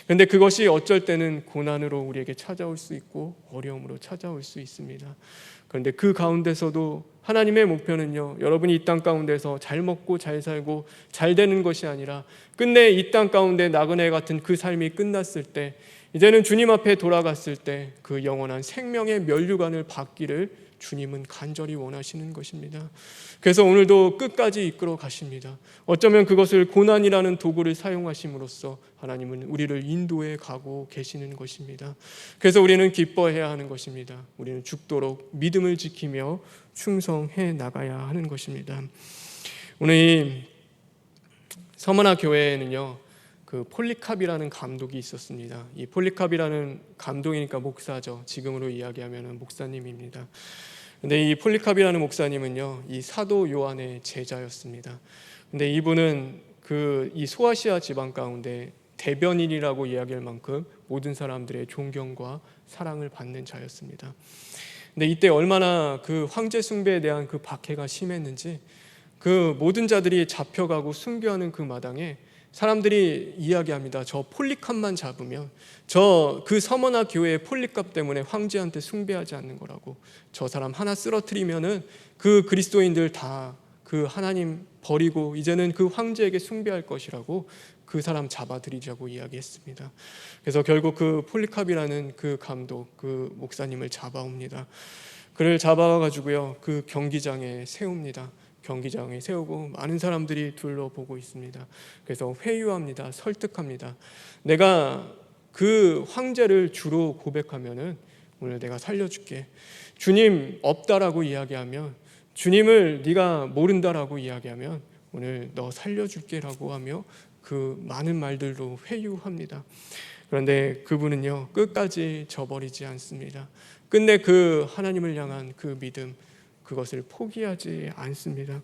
S1: 그런데 그것이 어쩔 때는 고난으로 우리에게 찾아올 수 있고 어려움으로 찾아올 수 있습니다. 그런데 그 가운데서도 하나님의 목표는요, 여러분이 이 땅 가운데서 잘 먹고 잘 살고 잘 되는 것이 아니라 끝내 이 땅 가운데 나그네 같은 그 삶이 끝났을 때, 이제는 주님 앞에 돌아갔을 때 그 영원한 생명의 면류관을 받기를 주님은 간절히 원하시는 것입니다. 그래서 오늘도 끝까지 이끌어 가십니다. 어쩌면 그것을 고난이라는 도구를 사용하심으로써 하나님은 우리를 인도해 가고 계시는 것입니다. 그래서 우리는 기뻐해야 하는 것입니다. 우리는 죽도록 믿음을 지키며 충성해 나가야 하는 것입니다. 오늘 이 서머나 교회에는요, 그 폴리캅이라는 감독이 있었습니다. 이 폴리캅이라는 감독이니까 목사죠. 지금으로 이야기하면 목사님입니다. 근데 이 폴리캅이라는 목사님은요, 이 사도 요한의 제자였습니다. 근데 이분은 이 소아시아 지방 가운데 대변인이라고 이야기할 만큼 모든 사람들의 존경과 사랑을 받는 자였습니다. 근데 이때 얼마나 그 황제 숭배에 대한 그 박해가 심했는지, 그 모든 자들이 잡혀가고 순교하는 그 마당에 사람들이 이야기합니다. 저 폴리캅만 잡으면, 그 서머나 교회의 폴리캅 때문에 황제한테 숭배하지 않는 거라고, 저 사람 하나 쓰러뜨리면은 그 그리스도인들 다 그 하나님 버리고 이제는 그 황제에게 숭배할 것이라고 그 사람 잡아들이자고 이야기했습니다. 그래서 결국 그 폴리캅이라는 그 감독, 그 목사님을 잡아옵니다. 그를 잡아가지고요, 그 경기장에 세웁니다. 경기장에 세우고 많은 사람들이 둘러보고 있습니다. 그래서 회유합니다. 설득합니다. 내가 그 황제를 주로 고백하면은 오늘 내가 살려줄게. 주님 없다라고 이야기하면, 주님을 네가 모른다라고 이야기하면 오늘 너 살려줄게라고 하며 그 많은 말들로 회유합니다. 그런데 그분은요, 끝까지 저버리지 않습니다. 끝내 그 하나님을 향한 그 믿음, 그것을 포기하지 않습니다.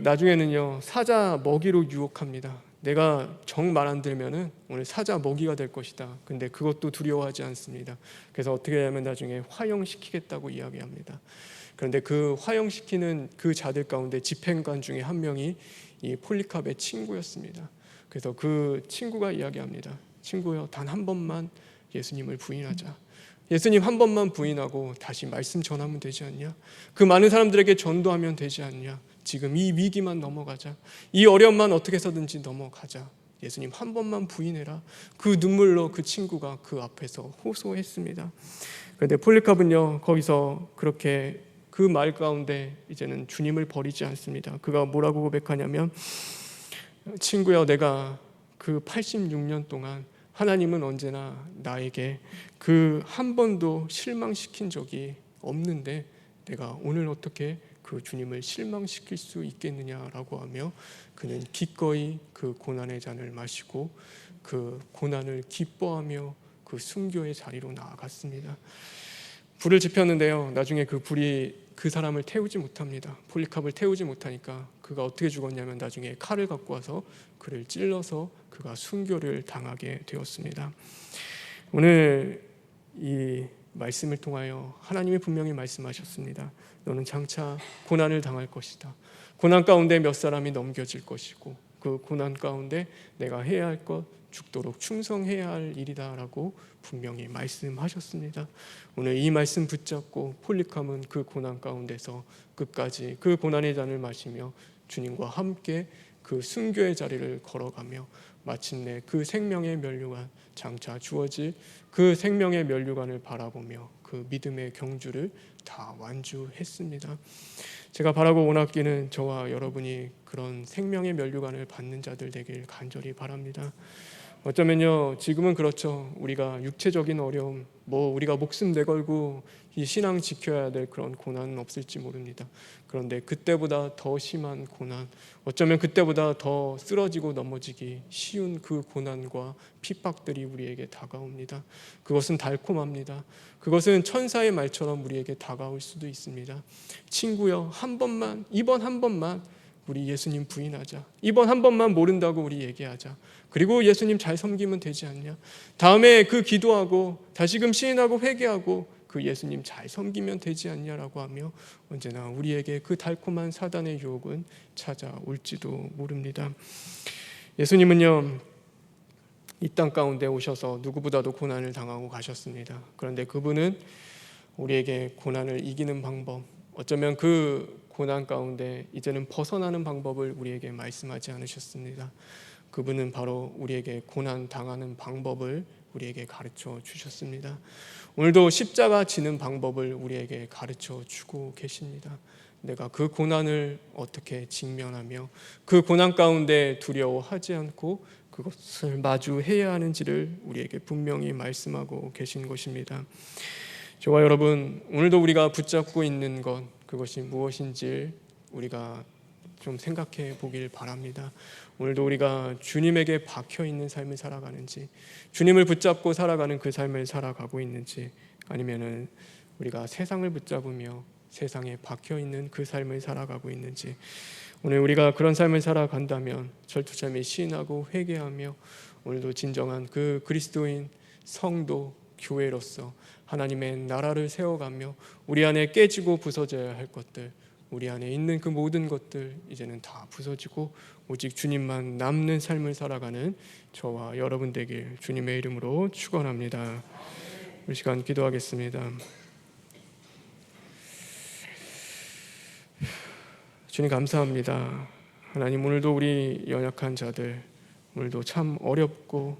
S1: 나중에는요, 사자 먹이로 유혹합니다. 내가 정 말 안 들면은 오늘 사자 먹이가 될 것이다. 근데 그것도 두려워하지 않습니다. 그래서 어떻게 하면 나중에 화형시키겠다고 이야기합니다. 그런데 그 화형시키는 그 자들 가운데 집행관 중에 한 명이 이 폴리캅의 친구였습니다. 그래서 그 친구가 이야기합니다. 친구여, 단 한 번만 예수님을 부인하자. 예수님 한 번만 부인하고 다시 말씀 전하면 되지 않냐? 그 많은 사람들에게 전도하면 되지 않냐? 지금 이 위기만 넘어가자. 이 어려움만 어떻게 해서든지 넘어가자. 예수님 한 번만 부인해라. 그 눈물로 그 친구가 그 앞에서 호소했습니다. 그런데 폴리캅은요, 거기서 그렇게 그 말 가운데 이제는 주님을 버리지 않습니다. 그가 뭐라고 고백하냐면, 친구여, 내가 그 86년 동안 하나님은 언제나 나에게 그 한 번도 실망시킨 적이 없는데 내가 오늘 어떻게 그 주님을 실망시킬 수 있겠느냐라고 하며 그는 기꺼이 그 고난의 잔을 마시고 그 고난을 기뻐하며 그 순교의 자리로 나아갔습니다. 불을 지폈는데요, 나중에 그 불이 그 사람을 태우지 못합니다. 폴리캅을 태우지 못하니까 그가 어떻게 죽었냐면 나중에 칼을 갖고 와서 그를 찔러서 그가 순교를 당하게 되었습니다. 오늘 이 말씀을 통하여 하나님이 분명히 말씀하셨습니다. 너는 장차 고난을 당할 것이다. 고난 가운데 몇 사람이 넘겨질 것이고 그 고난 가운데 내가 해야 할 것, 죽도록 충성해야 할 일이다라고 분명히 말씀하셨습니다. 오늘 이 말씀 붙잡고 폴리카몬은 그 고난 가운데서 끝까지 그 고난의 잔을 마시며 주님과 함께 그 순교의 자리를 걸어가며 마침내 그 생명의 면류관, 장차 주어질 그 생명의 면류관을 바라보며 그 믿음의 경주를 다 완주했습니다. 제가 바라고 원하기는 저와 여러분이 그런 생명의 면류관을 받는 자들 되길 간절히 바랍니다. 어쩌면요, 지금은 그렇죠. 우리가 육체적인 어려움, 우리가 목숨 내걸고 이 신앙 지켜야 될 그런 고난은 없을지 모릅니다. 그런데 그때보다 더 심한 고난, 어쩌면 그때보다 더 쓰러지고 넘어지기 쉬운 그 고난과 핍박들이 우리에게 다가옵니다. 그것은 달콤합니다. 그것은 천사의 말처럼 우리에게 다가올 수도 있습니다. 친구여, 이번 한 번만 우리 예수님 부인하자. 이번 한 번만 모른다고 우리 얘기하자. 그리고 예수님 잘 섬기면 되지 않냐? 다음에 그 기도하고 다시금 시인하고 회개하고 그 예수님 잘 섬기면 되지 않냐라고 하며 언제나 우리에게 그 달콤한 사단의 유혹은 찾아올지도 모릅니다. 예수님은요, 이 땅 가운데 오셔서 누구보다도 고난을 당하고 가셨습니다. 그런데 그분은 우리에게 고난을 이기는 방법, 어쩌면 그 고난 가운데 이제는 벗어나는 방법을 우리에게 말씀하지 않으셨습니다. 그분은 바로 우리에게 고난 당하는 방법을 우리에게 가르쳐 주셨습니다. 오늘도 십자가 지는 방법을 우리에게 가르쳐 주고 계십니다. 내가 그 고난을 어떻게 직면하며 그 고난 가운데 두려워하지 않고 그것을 마주해야 하는지를 우리에게 분명히 말씀하고 계신 것입니다. 저와 여러분, 오늘도 우리가 붙잡고 있는 것, 그것이 무엇인지 우리가 좀 생각해 보길 바랍니다. 오늘도 우리가 주님에게 박혀 있는 삶을 살아가는지, 주님을 붙잡고 살아가는 그 삶을 살아가고 있는지, 아니면은 우리가 세상을 붙잡으며 세상에 박혀 있는 그 삶을 살아가고 있는지, 오늘 우리가 그런 삶을 살아간다면 철두철미 시인하고 회개하며 오늘도 진정한 그 그리스도인 성도 교회로서 하나님의 나라를 세워가며 우리 안에 깨지고 부서져야 할 것들, 우리 안에 있는 그 모든 것들 이제는 다 부서지고 오직 주님만 남는 삶을 살아가는 저와 여러분 되길 주님의 이름으로 축원합니다. 우리 시간 기도하겠습니다. 주님 감사합니다. 하나님, 오늘도 우리 연약한 자들, 오늘도 참 어렵고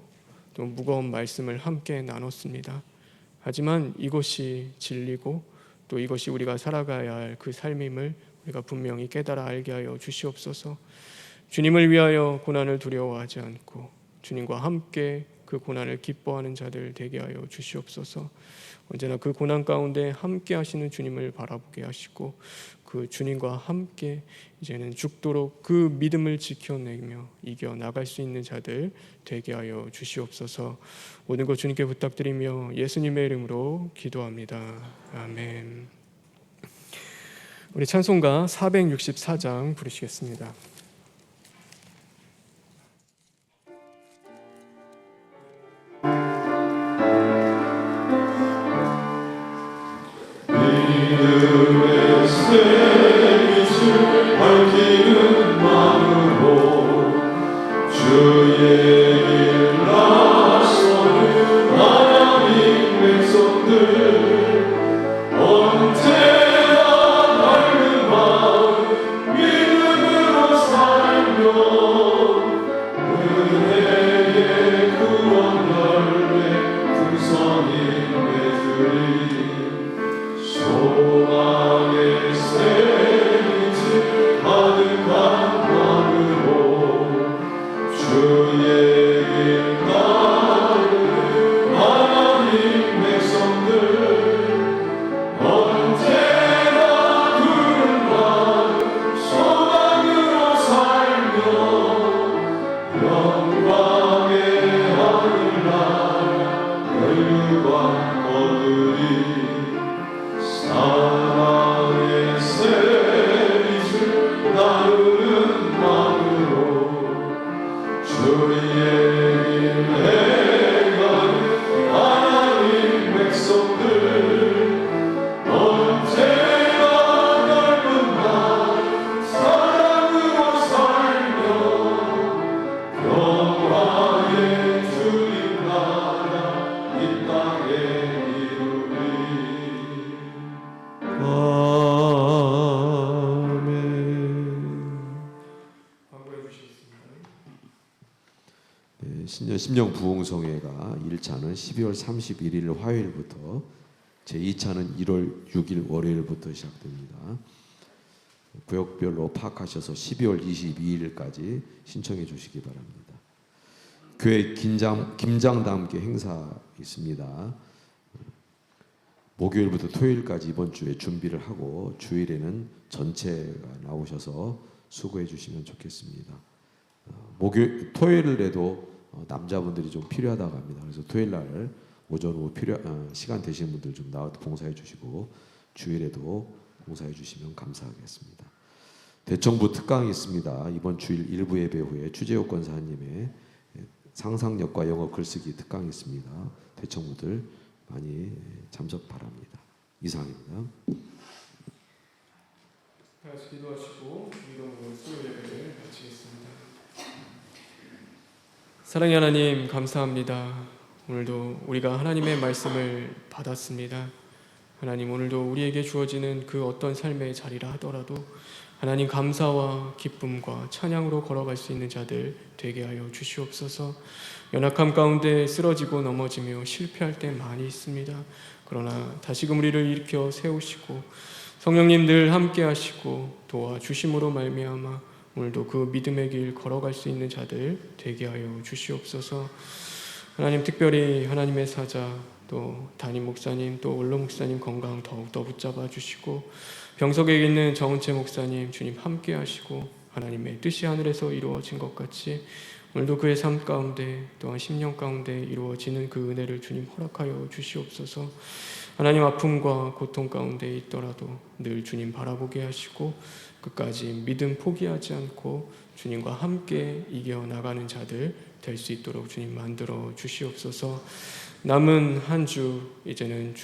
S1: 또 무거운 말씀을 함께 나눴습니다. 하지만 이것이 진리고 또 이것이 우리가 살아가야 할 그 삶임을 우리가 분명히 깨달아 알게 하여 주시옵소서. 주님을 위하여 고난을 두려워하지 않고 주님과 함께 그 고난을 기뻐하는 자들 되게 하여 주시옵소서. 언제나 그 고난 가운데 함께 하시는 주님을 바라보게 하시고 그 주님과 함께 이제는 죽도록 그 믿음을 지켜내며 이겨나갈 수 있는 자들 되게 하여 주시옵소서. 모든 것 주님께 부탁드리며 예수님의 이름으로 기도합니다. 아멘. 우리 찬송가 464장 부르시겠습니다.
S3: 믿음의 새빛을 밝히는 마음으로 주의 길 나서는 하나님 백성들 언제나 밝은 마음 믿음으로
S4: 신년 심령 부흥성회가 1차는 12월 31일 화요일부터 제2차는 1월 6일 월요일부터 시작됩니다. 구역별로 파악하셔서 12월 22일까지 신청해 주시기 바랍니다. 교회 김장과 함께 행사 있습니다. 목요일부터 토요일까지 이번 주에 준비를 하고 주일에는 전체가 나오셔서 수고해 주시면 좋겠습니다. 토요일에도 남자분들이 좀 필요하다고 합니다. 그래서 토요일 날 오전 오후 시간 되시는 분들 좀 나와서 봉사해 주시고 주일에도 봉사해 주시면 감사하겠습니다. 대청부 특강이 있습니다. 이번 주일 일부 예배 후에 추재욱 권사님의 상상력과 영어 글쓰기 특강이 있습니다. 대청부들 많이 참석 바랍니다. 이상입니다.
S1: 다시 기도하시고 이동으로 수요 예배를 마치겠습니다. 사랑의 하나님 감사합니다. 오늘도 우리가 하나님의 말씀을 받았습니다. 하나님 오늘도 우리에게 주어지는 그 어떤 삶의 자리라 하더라도 하나님 감사와 기쁨과 찬양으로 걸어갈 수 있는 자들 되게 하여 주시옵소서. 연약함 가운데 쓰러지고 넘어지며 실패할 때 많이 있습니다. 그러나 다시금 우리를 일으켜 세우시고 성령님 늘 함께 하시고 도와주심으로 말미암아 오늘도 그 믿음의 길 걸어갈 수 있는 자들 되게 하여 주시옵소서. 하나님 특별히 하나님의 사자 또 담임 목사님 또 원로 목사님 건강 더욱더 붙잡아 주시고 병석에 있는 정은채 목사님 주님 함께 하시고 하나님의 뜻이 하늘에서 이루어진 것 같이 오늘도 그의 삶 가운데 또한 10년 가운데 이루어지는 그 은혜를 주님 허락하여 주시옵소서. 하나님 아픔과 고통 가운데 있더라도 늘 주님 바라보게 하시고 끝까지 믿음 포기하지 않고 주님과 함께 이겨나가는 자들 될 수 있도록 주님 만들어 주시옵소서. 남은 한 주 이제는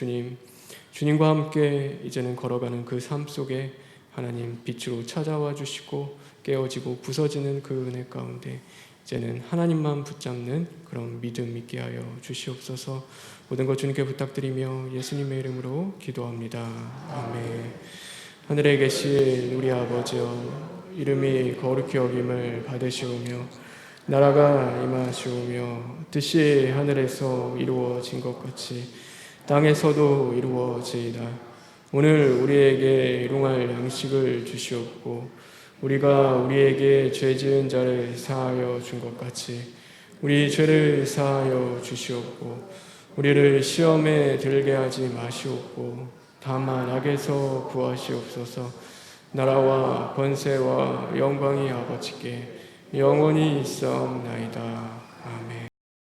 S1: 주님과 함께 이제는 걸어가는 그 삶 속에 하나님 빛으로 찾아와 주시고 깨어지고 부서지는 그 은혜 가운데 이제는 하나님만 붙잡는 그런 믿음 있게 하여 주시옵소서. 모든 것 주님께 부탁드리며 예수님의 이름으로 기도합니다. 아멘. 하늘에 계신 우리 아버지여 이름이 거룩히 여김을 받으시오며 나라가 임하시오며 뜻이 하늘에서 이루어진 것 같이 땅에서도 이루어지이다. 오늘 우리에게 일용할 양식을 주시옵고 우리가 우리에게 죄 지은 자를 사하여 준 것 같이 우리 죄를 사하여 주시옵고 우리를 시험에 들게 하지 마시옵고 다만 악에서 구하시옵소서. 나라와 권세와 영광이 아버지께 영원히 있사옵나이다.